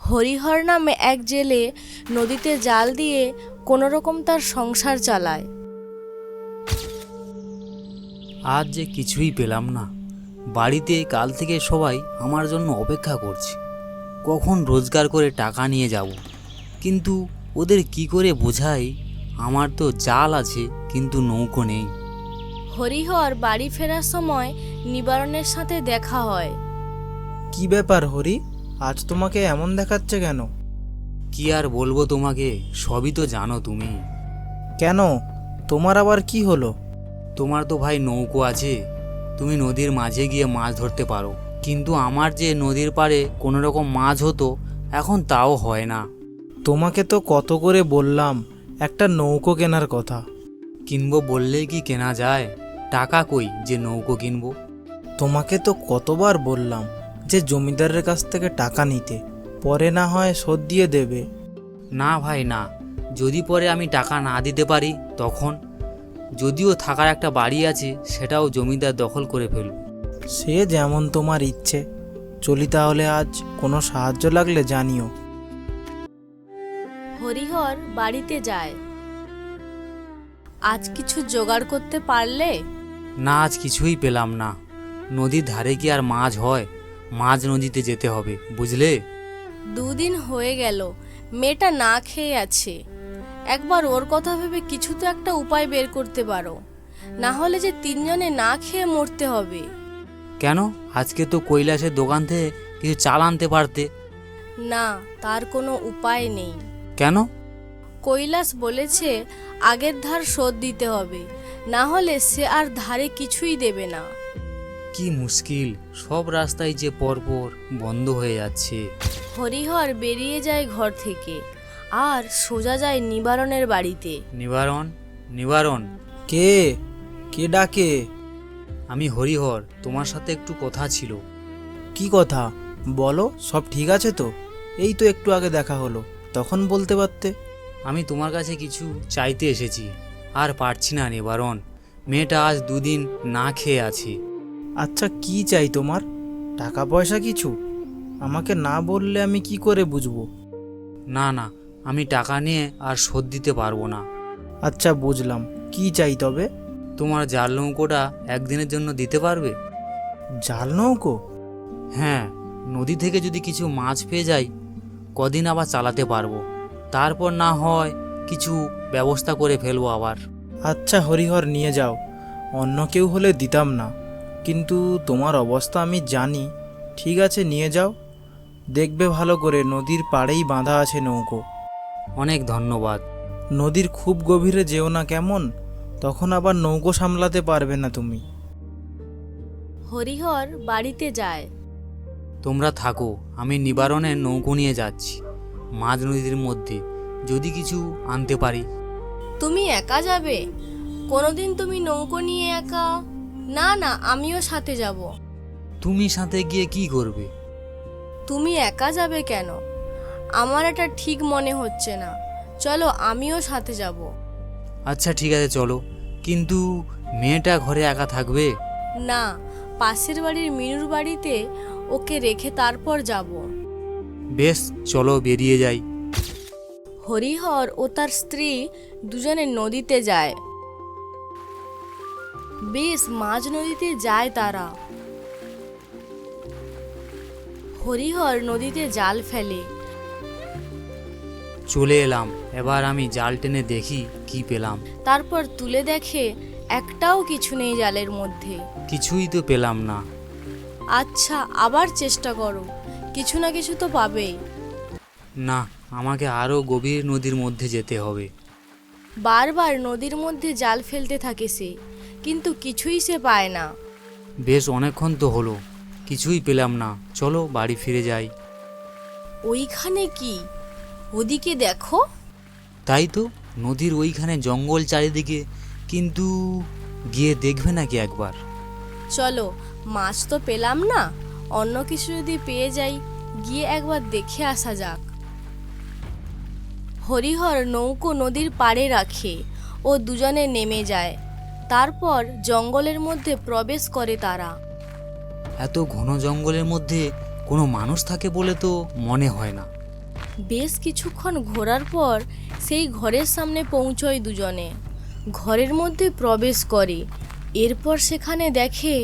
হরিহর নামে এক জেলে নদীতে জাল দিয়ে কোনোরকম তার সংসার চালায়। আজ যে কিছুই পেলাম না। বাড়িতে কাল থেকে সবাই আমার জন্য অপেক্ষা করছে, কখন রোজগার করে টাকা নিয়ে যাব। কিন্তু ওদের কি করে বোঝাই আমার তো জাল আছে কিন্তু নৌকো নেই। হরিহর বাড়ি ফেরার সময় নিবারণের সাথে দেখা হয়। কি ব্যাপার হরি, আজ তোমাকে এমন দেখাচ্ছে কেন? কি আর বলবো তোমাকে, সবই তো জানো তুমি। কেন, তোমার আবার কি হলো? তোমার তো ভাই নৌকো আছে, তুমি নদীর মাঝে গিয়ে মাছ ধরতে পারো। কিন্তু আমার যে নদীর পাড়ে কোনো রকম মাছ হতো, এখন তাও হয় না। তোমাকে তো কত করে বললাম একটা নৌকো কেনার কথা। কিনবো বললেই কি কেনা যায়? টাকা কই যে নৌকো কিনবো? তোমাকে তো কতবার বললাম যে জমিদারের কাছ থেকে টাকা নিতে, পরে না হয় শোধ দিয়ে দেবে। না ভাই না, যদি পরে আমি টাকা না দিতে পারি তখন? যদিও থাকার একটা বাড়ি আছে, সেটাও জমিদার দখল করে ফেলবে। সে যেমন তোমার ইচ্ছে। চলি তাহলে, আজ কোনো সাহায্য লাগলে জানিও। হরিহর বাড়িতে যায়। আজ কিছু জোগাড় করতে পারলে? না, আজ কিছুই পেলাম না। নদীর ধারে কি আর মাছ হয়? মাঝ নদীতে যেতে হবে, বুঝলে? দুদিন হয়ে গেল মেয়েটা না খেয়ে আছে। একবার ওর কথা ভেবে কিছু তো একটা উপায় বের করতে পারো, না হলে যে তিনজনে না খেয়ে মরতে হবে। কেন? আজকে তো কৈলাসের দোকান থেকে কিছু চাল আনতে পারতে। না, তার কোনো উপায় নেই। কেন? কৈলাস বলেছে আগের ধার শোধ দিতে হবে, না হলে সে আর ধারে কিছুই দেবে না। কি মুশকিল, সব রাস্তায় যে পরপর বন্ধ হয়ে যাচ্ছে। হরিহর বেরিয়ে যায় ঘর থেকে আর সোজা যায় নিবারণের বাড়িতে। নিবারণ, নিবারণ। কে কে ডাকে? আমি হরিহর, তোমার সাথে একটু কথা ছিল। কি কথা বলো, সব ঠিক আছে তো? এই তো একটু আগে দেখা হলো, তখন বলতে পারতে। আমি তোমার কাছে কিছু চাইতে এসেছি। আর পারছি না নিবারণ, মেয়েটা আজ দুদিন না খেয়ে আছে। আচ্ছা, কি চাই তোমার? টাকা পয়সা কিছু? আমাকে না বললে আমি কি করে বুঝবো? না না, আমি টাকা নিয়ে আর শোধ দিতে পারবো না। আচ্ছা, বুঝলাম। কি চাই তবে? তোমার জাল নৌকোটা একদিনের জন্য দিতে পারবে? জাল নৌকো? হ্যাঁ, নদী থেকে যদি কিছু মাছ পেয়ে যাই, কদিন আবার চালাতে পারবো। তারপর না হয় কিছু ব্যবস্থা করে ফেলবো আবার। আচ্ছা হরিহর, নিয়ে যাও। অন্য কেউ হলে দিতাম না, কিন্তু তোমার অবস্থা আমি জানি। ঠিক আছে, নিয়ে যাও। দেখবে ভালো করে, নদীর পাড়েই বাঁধা আছে নৌকো। অনেক ধন্যবাদ। নদীর খুব গভীরে যেও না কেমন, তখন আবার নৌকো সামলাতে পারবে না তুমি। হরিহর বাড়িতে যায়। তোমরা থাকো, আমি নিবারণের নৌকো নিয়ে যাচ্ছি মাঝ নদীর মধ্যে, যদি কিছু আনতে পারি। তুমি একা যাবে? কোনোদিন তুমি নৌকো নিয়ে একা? না না, আমিও সাথে যাব। তুমি সাথে গিয়ে কি করবে? তুমি একা যাবে কেন? আমার এটা ঠিক মনে হচ্ছে না। চলো, আমিও সাথে যাব। আচ্ছা ঠিক আছে, চলো। কিন্তু মেয়েটা ঘরে একা থাকবে? না, পাশের বাড়ির মিনুর বাড়িতে ওকে রেখে তারপর যাব। বেশ, চলো বেরিয়ে যাই। হরিহর ও তার স্ত্রী দুজনে নদীতে যায়। বেশ মাঝ নদীতে যায় তারা। হরিহর নদীতে জাল ফেলে। চলে এলাম, এবার আমি জাল টেনে দেখি কি পেলাম। তারপর তুলে দেখে একটাও কিছু নেই জালের মধ্যে। কিছুই তো পেলাম না। আচ্ছা, আবার চেষ্টা করো, কিছু না কিছু তো পাবেই। না, আমাকে আরও গভীর নদীর মধ্যে যেতে হবে। বারবার নদীর মধ্যে জাল ফেলতে থাকে সে, কিন্তু কিছুই সে পায় না। বেশ অনেকক্ষণ তো হলো, কিছুই পেলাম না। চলো বাড়ি ফিরে যাই। ওইখানে কি? ওদিকে দেখো। তাই তো, নদীর ওইখানে জঙ্গল চারিদিকে, কিন্তু গিয়ে দেখবে নাকি একবার? চলো, মাছ তো পেলাম না, অন্য কিছু যদি পেয়ে যাই, গিয়ে একবার দেখে আসা যাক। হরিহর নৌকো নদীর পাড়ে রাখে ও দুজনে নেমে যায়। তারপর জঙ্গলের মধ্যে প্রবেশ করে তারা। এত ঘন জঙ্গলের মধ্যে কোনো মানুষ থাকে বলে তো মনে হয় না। বেশ কিছুক্ষণ ঘোরার পর সেই ঘরের সামনে পৌঁছয় দুজনে। ঘরের মধ্যে প্রবেশ করে, এরপর সেখানে দেখে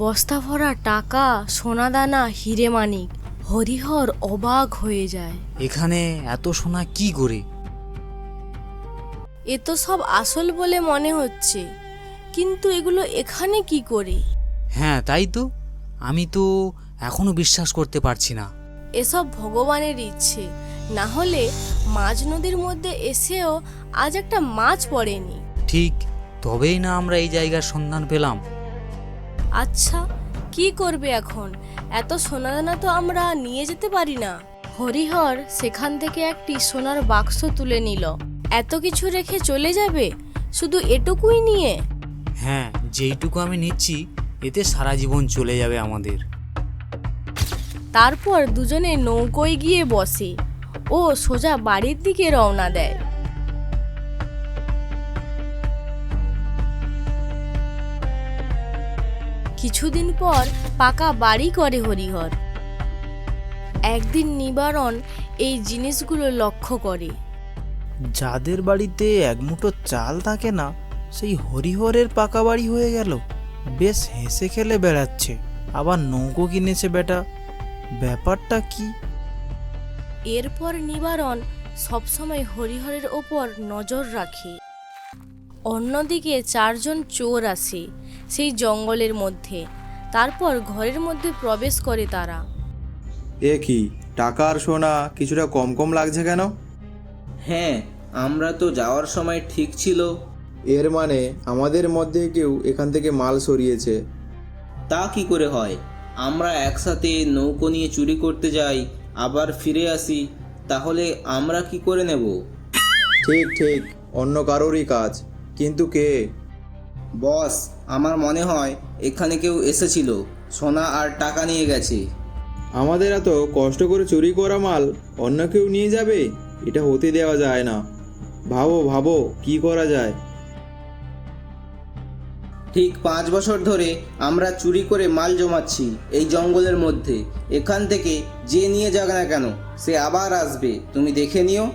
বস্তা ভরা টাকা, সোনাদানা, হিরে মানিক। হরিহর অবাক হয়ে যায়। এখানে এত সোনা কি করে? এ তো সব আসল বলে মনে হচ্ছে, কিন্তু এগুলো এখানে কি করে? হ্যাঁ তাই তো, আমি তো এখনো বিশ্বাস করতে পারছি না। এসব ভগবানের ইচ্ছে, না হলে মাঝ নদীর মধ্যে এসেও আজ একটা মাছ পড়েনি। ঠিক, তবেই না আমরা এই জায়গার সন্ধান পেলাম। আচ্ছা, কি করবে এখন? এত সোনাদানা তো আমরা নিয়ে যেতে পারি না। হরিহর সেখান থেকে একটি সোনার বাক্স তুলে নিল। এত কিছু রেখে চলে যাবে শুধু এটুকুই নিয়ে? হ্যাঁ, যেইটুকু আমি নিচ্ছি এতে সারা জীবন চলে যাবে আমাদের। তারপর দুজনে নৌকোয় গিয়ে বসে ও সোজা বাড়ির দিকে রওনা দেয়। কিছুদিন পর পাকা বাড়ি করে হরিহর। একদিন নিবারণ এই জিনিসগুলো লক্ষ্য করে। যাদের বাড়িতে এক মুঠো চাল থাকে না, সেই হরিহরের পাকা বাড়ি হয়ে গেল। বেশ হেসে খেলে বেড়াচ্ছে, আবার নৌকো কিনেছে বেটা। ব্যাপারটা কি? এরপর নিবারণ সবসময় হরিহরের ওপর নজর রাখে। অন্যদিকে 4 জন চোর আসে সেই জঙ্গলের মধ্যে। তারপর ঘরের মধ্যে প্রবেশ করে তারা। এ কি, টাকা আর সোনা কিছুটা কম কম লাগছে কেন? হ্যাঁ, আমরা তো যাওয়ার সময় ঠিক ছিল। এর মানে আমাদের মধ্যে কেউ এখান থেকে মাল সরিয়েছে। তা কি করে হয়? আমরা একসাথে নৌকো নিয়ে চুরি করতে যাই, আবার ফিরে আসি, তাহলে আমরা কি করে নেব? ঠিক ঠিক, অন্য কারোরই কাজ, কিন্তু কে? বস, আমার মনে হয় এখানে কেউ এসেছিল, সোনা আর টাকা নিয়ে গেছে। আমাদের এত কষ্ট করে চুরি করা মাল অন্য কেউ নিয়ে যাবে? এটা হতে দেওয়া যায় না। ভাবো ভাবো, কি করা যায়? ঠিক 5 বছর ধরে আমরা চুরি করে মাল জমাচ্ছি এই জঙ্গলের মধ্যে। এখান থেকে যে নিয়ে যাক না কেন, সে আবার আসবে, তুমি দেখে নিও।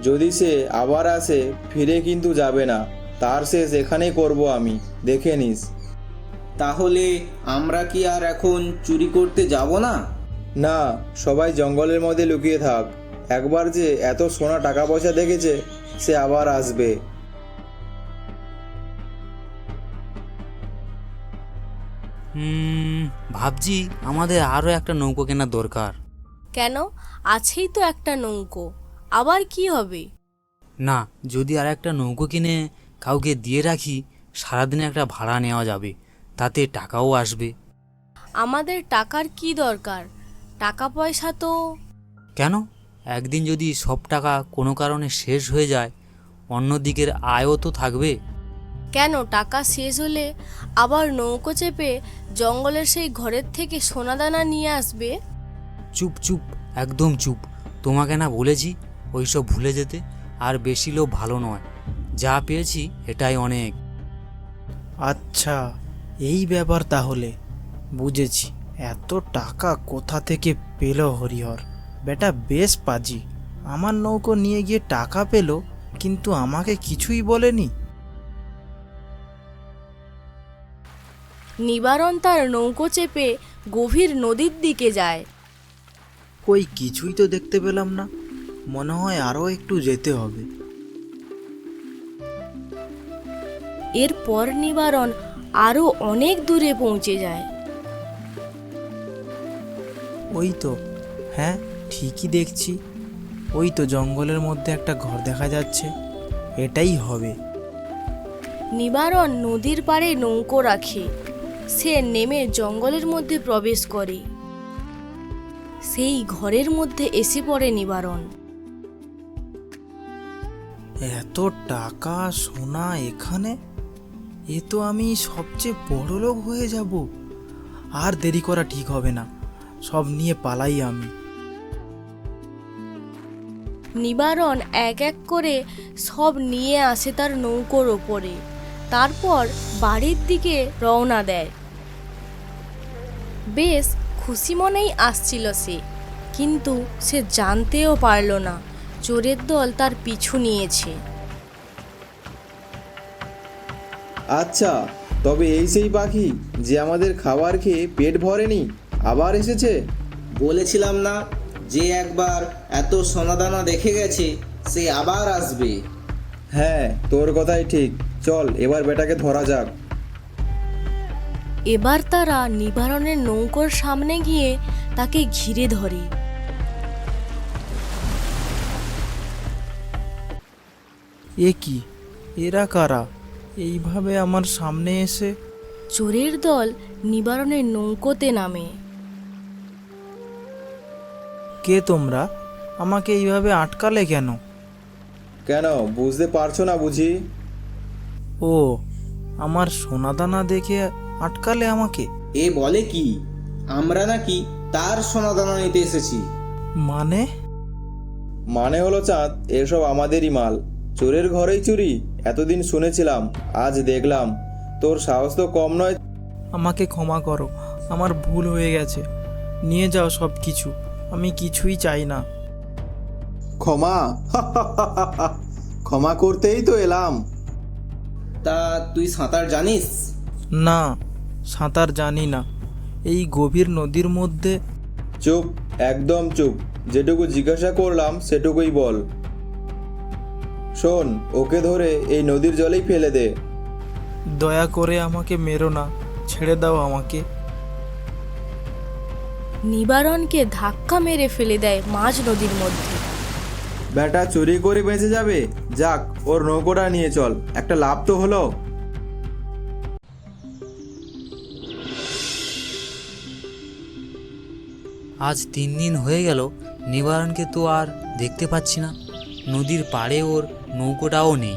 যদি সে আবার আসে, ফিরে কিন্তু যাবে না। তার শেষ এখানেই করব আমি, দেখে নিস। তাহলে আমরা কি আর এখন চুরি করতে যাব না? না, সবাই জঙ্গলের মধ্যে লুকিয়ে থাক। একবার যে এত সোনা টাকা পয়সা দেখেছে, সে আবার আসবে। ভাবছি আমাদের আরও একটা নৌকো কেনার দরকার। কেন? আছেই তো একটা নৌকো, আবার কি হবে? না, যদি আর একটা নৌকো কিনে কাউকে দিয়ে রাখি, সারাদিনে একটা ভাড়া নেওয়া যাবে, তাতে টাকাও আসবে। আমাদের টাকার কি দরকার? টাকা পয়সা তো... কেন? একদিন যদি সব টাকা কোনো কারণে শেষ হয়ে যায়, অন্য দিকের আয়ও তো থাকবে। কেন? টাকা শেষ হলে আবার নৌকো চেপে জঙ্গলের সেই ঘরের থেকে সোনাদানা নিয়ে আসবে। চুপ চুপ, একদম চুপ। তোমাকে না বলেছি ওইসব ভুলে যেতে? আর বেশি লোভ ভালো নয়, যা পেয়েছি এটাই অনেক। আচ্ছা, এই ব্যাপার তাহলে, বুঝেছি। এত টাকা কোথা থেকে পেল হরিহর? বেটা বেশ পাজি। আমার নৌকো নিয়ে গিয়ে টাকা পেল, কিন্তু আমাকে কিছুই বলেনি। নিবারণ তার নৌকো চেপে গভীর নদীর দিকে যায়। কই কিছুই তো দেখতে পেলাম না। মনে হয় আরও একটু যেতে হবে। এরপর নিবারণ আরো অনেক দূরে পৌঁছে যায়। ওই তো, হ্যাঁ ঠিকই দেখছি। ওই তো জঙ্গলের মধ্যে একটা ঘর দেখা যাচ্ছে। এটাই হবে। নিবারণ নদীর পাড়ে নৌকো রাখে। সে নেমে জঙ্গলের মধ্যে প্রবেশ করে। সেই ঘরের মধ্যে এসে পড়ে নিবারণ। এত টাকা সোনা এখানে, এ তো আমি সবচেয়ে বড় লোক হয়ে যাব। আর দেরি করা ঠিক হবে না, সব নিয়ে পালাই আমি। নিবারণ এক এক করে সব নিয়ে আসে তার নৌকোর ওপরে। তারপর বাড়ির দিকে রওনা দেয়। বেশ খুশি মনেই আসছিল সে। কিন্তু সে জানতেও পারল না চোরের দল তার পিছু নিয়েছে। আচ্ছা, তবে এই সেই পাখি যে আমাদের খাবার খেয়ে পেট ভরেনি, আবার এসেছে? বলেছিলাম না, যে একবার এত সোনাদানা দেখে গেছে সে আবার আসবে। হ্যাঁ, তোর কথাই ঠিক। চল এবার বেটাকে ধরা যাক। এবার তারা নিবারণের নৌকোর সামনে গিয়ে তাকে ঘিরে ধরে। এ কি, এরা কারা এইভাবে আমার সামনে এসে? চোরের দল নিবারণের নৌকোতে নামে। কে তোমরা? আমাকে এইভাবে আটকালে কেন? কেন, বুঝতে পারছো না বুঝি? ও, আমার সোনাদানা দেখে আটকালে আমাকে? এ বলে কি, আমরা নাকি তার সোনাদানা নিতে এসেছি? মানে হলো চাঁদ, এসব আমাদেরই মাল। চোরের ঘরেই চুরি এতদিন শুনেছিলাম, আজ দেখলাম। তোর সাহস তো কম নয়। আমাকে ক্ষমা করো, আমার ভুল হয়ে গেছে। নিয়ে যাও সব কিছু, আমি কিছুই চাই না। ক্ষমা? ক্ষমা করতেই তো এলাম। তা তুই সাঁতার জানিস? না, সাঁতার জানি না। এই গভীর নদীর মধ্যে? চুপ, একদম চুপ। যেটুকু জিজ্ঞাসা করলাম সেটুকুই বল। শোন, ওকে ধরে এই নদীর জলেই ফেলে দে। দয়া করে আমাকে মেরো না, ছেড়ে দাও আমাকে। নিবারণকে ধাক্কা মেরে ফেলে দেয় মাঝ নদীর মধ্যে। বেটা চুরি করে বেঁচে যাবে? যাক, ওর নৌকোটা নিয়ে চল, একটা লাভ তো হলো। আজ 3 দিন হয়ে গেল, নিবারণকে তো আর দেখতে পাচ্ছি না। নদীর পাড়ে ওর নৌকোটাও নেই।